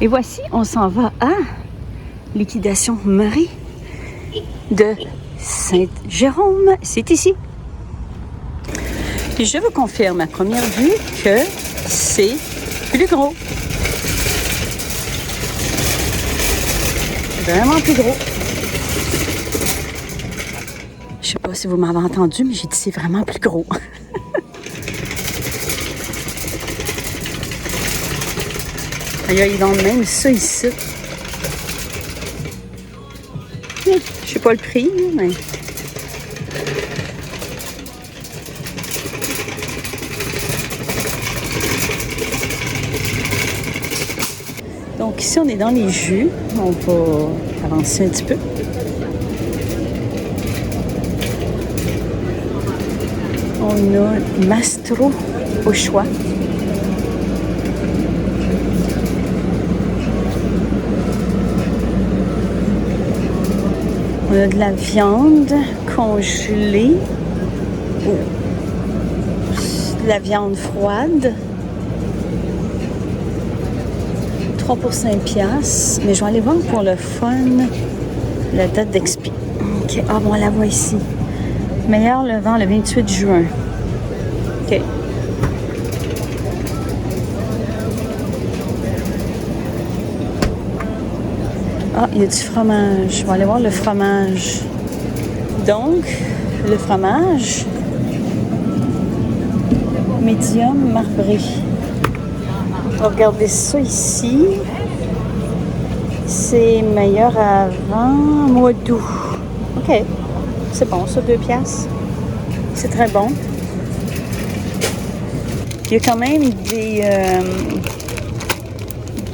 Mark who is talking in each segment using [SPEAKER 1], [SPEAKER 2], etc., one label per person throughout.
[SPEAKER 1] Et voici, on s'en va à Liquidation Marie de Saint-Jérôme. C'est ici. Et je vous confirme à première vue que c'est plus gros. Vraiment plus gros. Je sais pas si vous m'avez entendu, mais j'ai dit c'est vraiment plus gros. Ils vendent même ça ici. Je sais pas le prix, mais... Donc ici, on est dans les jus. On va avancer un petit peu. On a Mastro au choix. On a de la viande congelée. De la viande froide. 3 pour 5 piastres. Mais je vais aller voir pour le fun la date d'expi. OK. Ah bon, on la voit ici. Meilleur levant le 28 juin. OK. Ah, il y a du fromage. Je vais aller voir le fromage. Donc, le fromage médium marbré. On va regarder ça ici. C'est meilleur avant mois d'août. OK. C'est bon, ça, 2 piastres. C'est très bon. Il y a quand même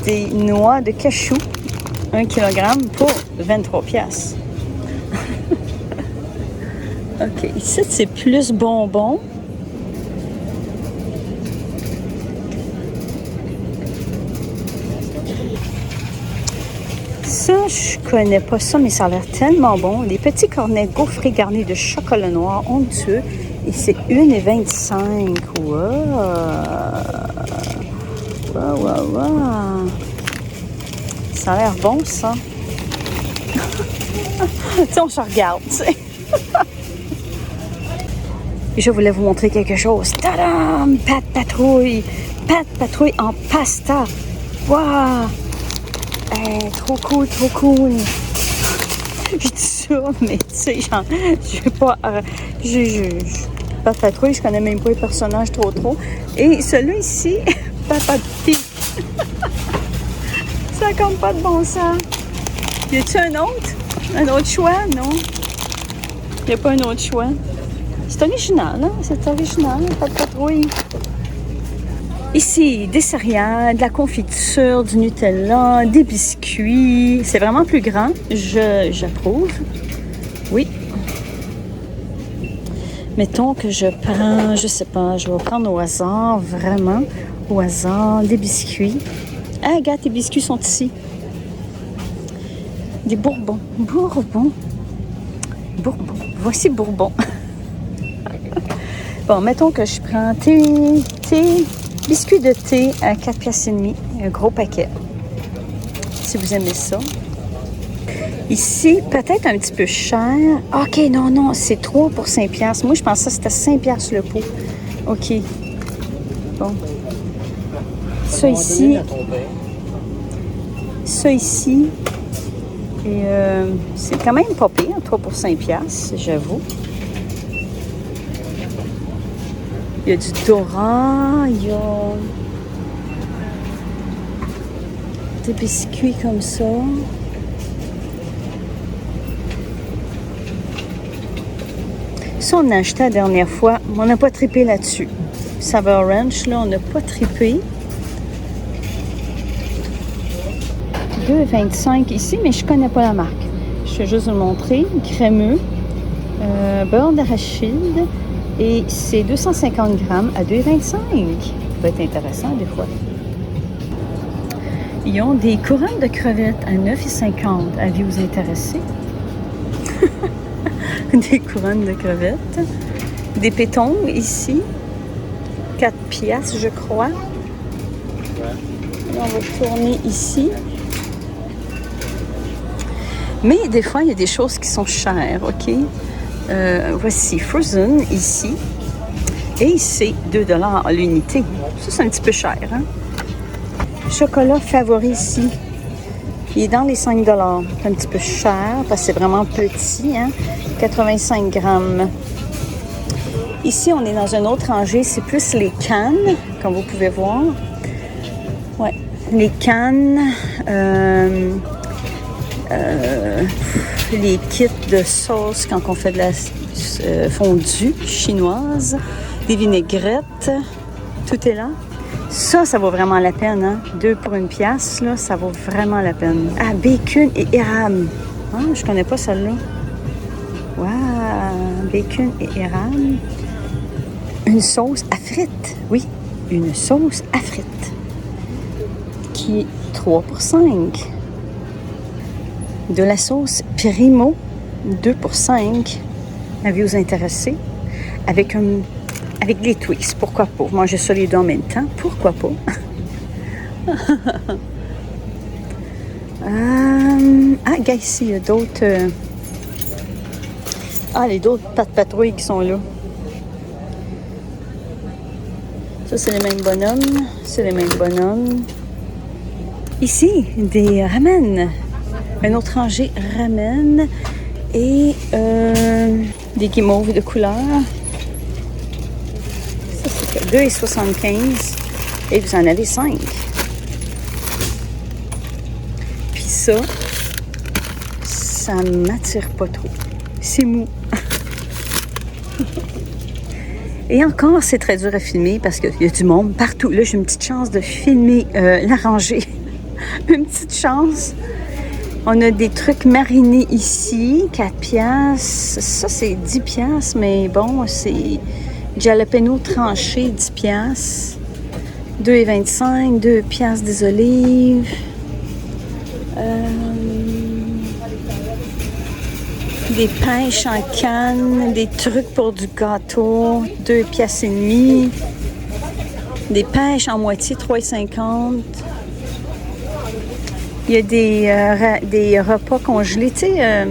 [SPEAKER 1] des noix de cachou. 1 kg pour 23 piastres. OK. Ici, c'est plus bonbons. Ça, je connais pas ça, mais ça a l'air tellement bon. Des petits cornets gaufrés garnis de chocolat noir onctueux. Et c'est 1,25 $. Wow! Wow, wow, wow! Ça a l'air bon, ça. Tu sais, on se regarde, tu sais. Et je voulais vous montrer quelque chose. Tadam! Pâte patrouille! Pâte patrouille en pasta! Waouh! Hey, trop cool, trop cool! Je dis ça, mais tu sais, genre, je vais pas... Pâte patrouille, je connais même pas les personnages trop. Et celui-là ici, Papa Pig. Ça compte pas de bon sens. Y a-t-il un autre? Un autre choix? Non. Y a pas un autre choix. C'est original, hein? C'est original, Pâte patrouille. Ici, des céréales, de la confiture, du Nutella, des biscuits. C'est vraiment plus grand. J'approuve. Oui. Mettons que je prends, je sais pas, je vais prendre au hasard, vraiment, au hasard, des biscuits. Ah, regarde, tes biscuits sont ici. Des bourbons. Bourbon. Voici bourbon. Bon, mettons que je prends biscuits de thé à 4,5 piastres, un gros paquet. Si vous aimez ça. Ici, peut-être un petit peu cher. OK, non, c'est 3 pour 5 piastres. Moi, je pensais que c'était 5 piastres le pot. OK. Bon. Ça ici. Et c'est quand même pas pire, 3 pour 5 piastres, j'avoue. Il y a du Dora, il y a des biscuits comme ça. Ça, on a acheté la dernière fois, mais on n'a pas trippé là-dessus. Saveur Ranch, là, on n'a pas trippé. 2,25 ici, mais je connais pas la marque. Je vais juste vous le montrer. Crémeux, beurre d'arachide, et c'est 250 grammes à 2,25. Ça va être intéressant des fois. Ils ont des couronnes de crevettes à 9,50. Aviez-vous intéressé? Des couronnes de crevettes. Des pétons ici. 4 piastres, je crois. On va tourner ici. Mais des fois, il y a des choses qui sont chères, OK? Voici Frozen ici. Et c'est 2 $ l'unité. Ça, c'est un petit peu cher, hein? Chocolat favori ici. Il est dans les 5 $. C'est un petit peu cher parce que c'est vraiment petit, hein? 85 grammes. Ici, on est dans une autre rangée. C'est plus les cannes, comme vous pouvez voir. Ouais, les cannes, les kits de sauce quand on fait de la fondue chinoise, des vinaigrettes, tout est là. Ça vaut vraiment la peine, hein? 2 pour 1 pièce, là, ça vaut vraiment la peine. Ah, bacon et érable. Ah, je connais pas celle-là. Wow, bacon et érable. Une sauce à frites, oui, une sauce à frites. Qui est 3 pour 5. De la sauce Primo, 2 pour 5. Avez-vous intéressé? Avec des Twix, pourquoi pas? Manger ça les deux en même temps, pourquoi pas? Gars, ici, il y a d'autres... les d'autres pâtes patrouilles qui sont là. Ça, c'est les mêmes bonhommes. C'est les mêmes bonhommes. Ici, des ramen. Un autre rangée ramen. Et des guimauves de couleur. Ça, c'est 2,75. Et vous en avez 5. Puis ça m'attire pas trop. C'est mou. Et encore, c'est très dur à filmer parce qu'il y a du monde partout. Là, j'ai une petite chance de filmer la rangée. Une petite chance. On a des trucs marinés ici, 4 piastres. Ça, c'est 10 piastres, mais bon, c'est jalapeno tranché, 10 piastres. 2,25, 2 piastres des olives. Des pêches en canne, des trucs pour du gâteau, 2 piastres et demi. Des pêches en moitié, 3,50. Il y a des repas congelés, tu sais,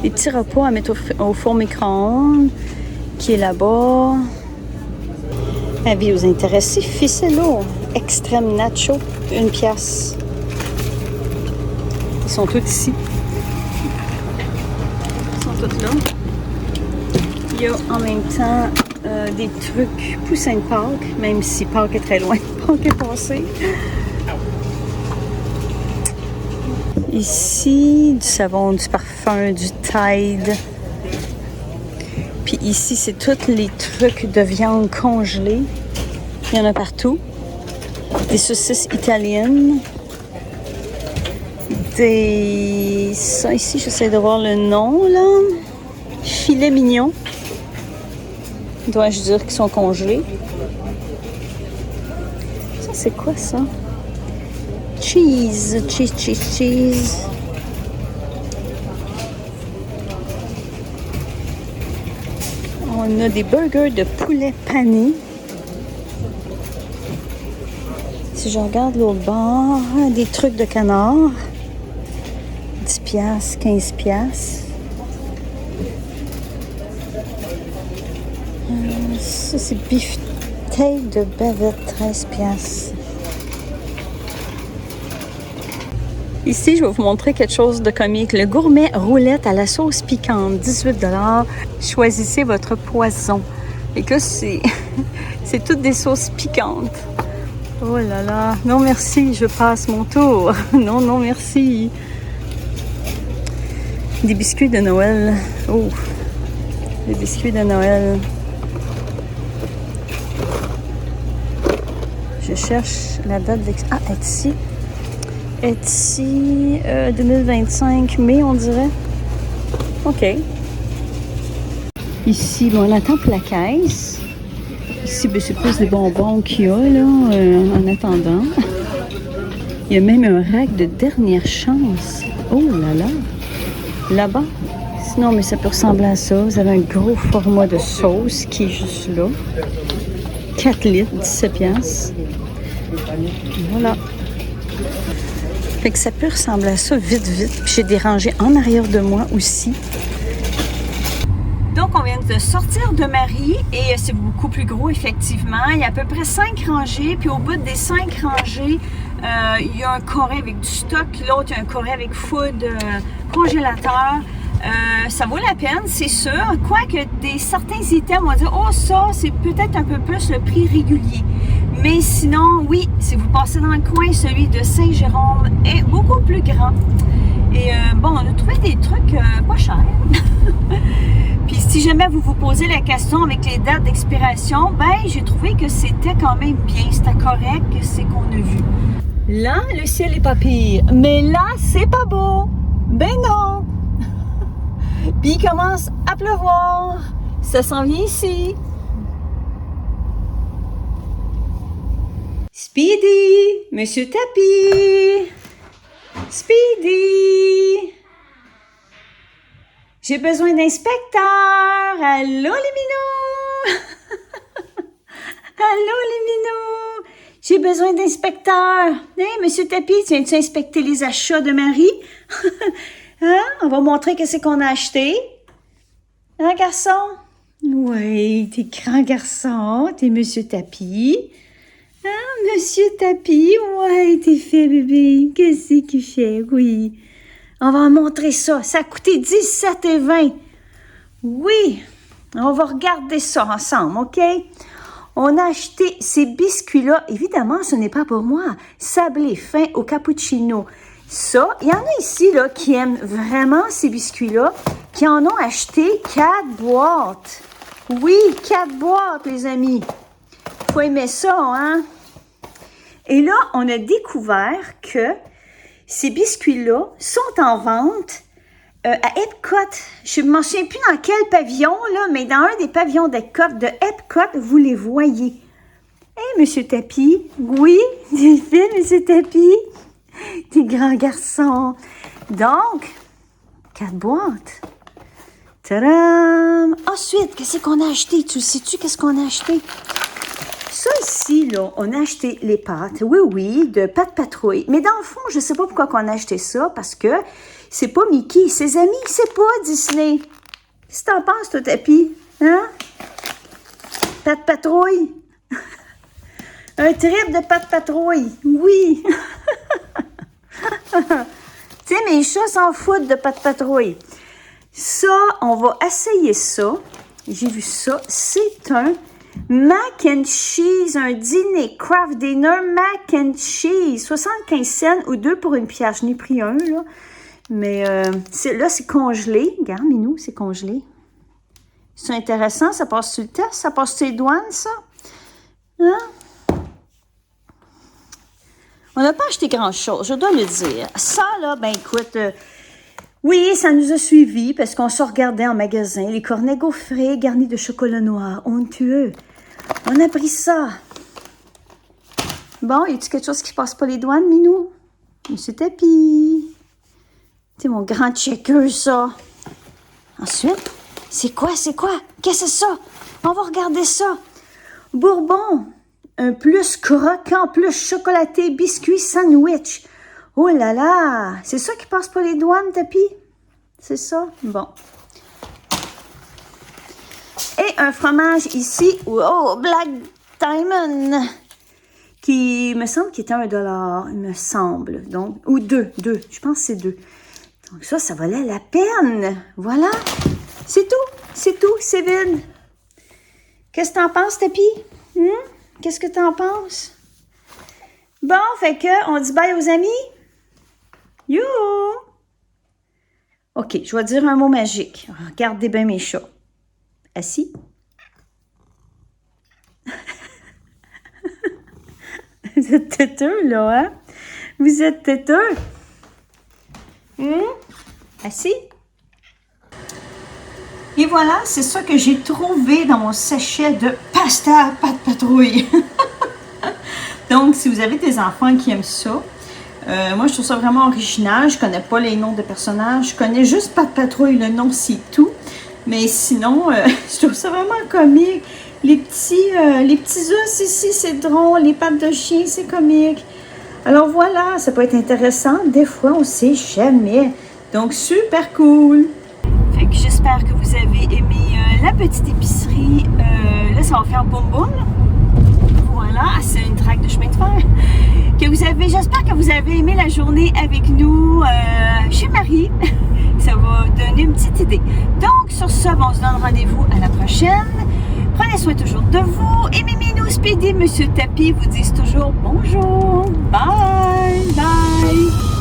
[SPEAKER 1] des petits repas à mettre au four micro-ondes qui est là-bas. Avez-vous intéressé? Ficello, extrême nacho, 1 piastre. Ils sont tous ici. Ils sont tous là. Il y a en même temps des trucs poussins de Pâques, même si Pâques est très loin. Pâques est passé. Ici, du savon, du parfum, du Tide. Puis ici, c'est tous les trucs de viande congelée. Il y en a partout. Des saucisses italiennes. Ça ici, j'essaie de voir le nom, là. Filet mignon. Dois-je dire qu'ils sont congelés? Ça, c'est quoi, ça? Cheese. On a des burgers de poulet pané. Si je regarde l'autre bord, des trucs de canard. 10 piastres, 15 piastres. Ça, c'est beefsteak de bavette, 13 piastres. Ici, je vais vous montrer quelque chose de comique. Le gourmet roulette à la sauce piquante, 18 $. Choisissez votre poisson. Et que c'est toutes des sauces piquantes. Oh là là. Non, merci, je passe mon tour. Non, merci. Des biscuits de Noël. Oh, des biscuits de Noël. Je cherche la date d'expiration. Ah, Etsy. Etsy 2025 mai, on dirait. OK. Ici, bon, on attend pour la caisse. Ici, ben, c'est plus des bonbons qu'il y a, là, en attendant. Il y a même un rack de dernière chance. Oh là là! Là-bas. Sinon, mais ça peut ressembler à ça. Vous avez un gros format de sauce qui est juste là. 4 litres, 17 piastres. Voilà. Fait que ça peut ressembler à ça vite, vite. Puis j'ai des rangées en arrière de moi aussi. Donc, on vient de sortir de Marie et c'est beaucoup plus gros, effectivement. Il y a à peu près 5 rangées. Puis au bout des 5 rangées, il y a un carré avec du stock. L'autre, il y a un carré avec food, congélateur. Ça vaut la peine, c'est sûr. Quoique certains items, on va dire, oh ça, c'est peut-être un peu plus le prix régulier. Mais sinon, oui, si vous passez dans le coin, celui de Saint-Jérôme est beaucoup plus grand. Et bon, on a trouvé des trucs pas chers. Puis si jamais vous vous posez la question avec les dates d'expiration, ben j'ai trouvé que c'était quand même bien, c'était correct, c'est qu'on a vu. Là, le ciel est pas pire, mais là, c'est pas beau. Ben non. Puis il commence à pleuvoir. Ça s'en vient ici. Speedy, Monsieur Tapis. Speedy. J'ai besoin d'inspecteur. Allô les minous. Allô les minous. J'ai besoin d'inspecteur. Hey, Monsieur Tapis, viens-tu inspecter les achats de Marie? Hein? On va montrer qu'est-ce qu'on a acheté. Hein, garçon? Oui, t'es grand garçon. T'es Monsieur Tapis. Hein, Monsieur Tapis? Ouais, t'es fait, bébé. Qu'est-ce qu'il fait? Oui. On va montrer ça. Ça a coûté 17,20. Oui. On va regarder ça ensemble, OK? On a acheté ces biscuits-là. Évidemment, ce n'est pas pour moi. Sablé fin au cappuccino. Ça, il y en a ici là, qui aiment vraiment ces biscuits-là, qui en ont acheté 4 boîtes. Oui, 4 boîtes, les amis. Faut aimer ça, hein? Et là, on a découvert que ces biscuits-là sont en vente à Epcot. Je ne m'en souviens plus dans quel pavillon, là, mais dans un des pavillons d'Epcot, vous les voyez. Hé, Monsieur Tapis? Oui, j'ai fait, Monsieur Tapis? T'es grand garçon. Donc, 4 boîtes. Tadam! Ensuite, qu'est-ce qu'on a acheté? Tu sais-tu qu'est-ce qu'on a acheté? Ça ici, là, on a acheté les pâtes. Oui, oui, de Pat Patrouille. Mais dans le fond, je ne sais pas pourquoi on a acheté ça, parce que c'est pas Mickey. Ses amis, c'est pas Disney. Qu'est-ce que t'en penses, toi, Tapis? Hein? Pat Patrouille? Un trip de Pat Patrouille. Oui. Tu sais, mes chats s'en foutent de Pat Patrouille. Ça, on va essayer ça. J'ai vu ça. C'est un mac and cheese, un dîner craft dinner mac and cheese. 75 cents ou 2 pour une pièce. Je n'ai pris un, là. Mais là, c'est congelé. Regarde, Minou, c'est congelé. C'est intéressant. Ça passe sur le test. Ça passe sur les douanes, ça. Hein? On n'a pas acheté grand-chose, je dois le dire. Ça, là, ben écoute, oui, ça nous a suivis parce qu'on se regardait en magasin. Les cornets gaufrés garnis de chocolat noir, onctueux. On a pris ça. Bon, y a-t-il quelque chose qui passe pas les douanes, Minou? Monsieur Tapis. C'est mon grand checker, ça. Ensuite, c'est quoi? Qu'est-ce que c'est ça? On va regarder ça. Bourbon. Un plus croquant, plus chocolaté, biscuit sandwich. Oh là là! C'est ça qui passe pas les douanes, Tapis? C'est ça? Bon. Et un fromage ici, oh, Black Diamond, qui me semble qu'il était $1, il me semble. Donc, ou 2, je pense que c'est 2. Donc ça valait la peine. Voilà. C'est tout, c'est vide. Qu'est-ce que t'en penses, Tapis? Qu'est-ce que t'en penses? Bon, fait que, on dit bye aux amis? You! OK, je vais dire un mot magique. Regardez bien mes chats. Assis. Vous êtes têteux, là, hein? Vous êtes têteux. Assis. Et voilà, c'est ça que j'ai trouvé dans mon sachet de pasta Pat Patrouille. Donc, si vous avez des enfants qui aiment ça, moi, je trouve ça vraiment original. Je connais pas les noms de personnages. Je connais juste Pat Patrouille, le nom, c'est tout. Mais sinon, je trouve ça vraiment comique. Les petits ours ici, c'est drôle. Les pattes de chien, c'est comique. Alors voilà, ça peut être intéressant. Des fois, on ne sait jamais. Donc, super cool. Fait que j'espère que vous avez aimé la petite épicerie. Là, ça va faire boum boum. Voilà, c'est une traque de chemin de fer. J'espère que vous avez aimé la journée avec nous chez Marie. Ça va donner une petite idée. Donc, sur ce, on se donne rendez-vous à la prochaine. Prenez soin toujours de vous. Et Miminou, Speedy, Monsieur Tapi vous disent toujours bonjour. Bye, bye.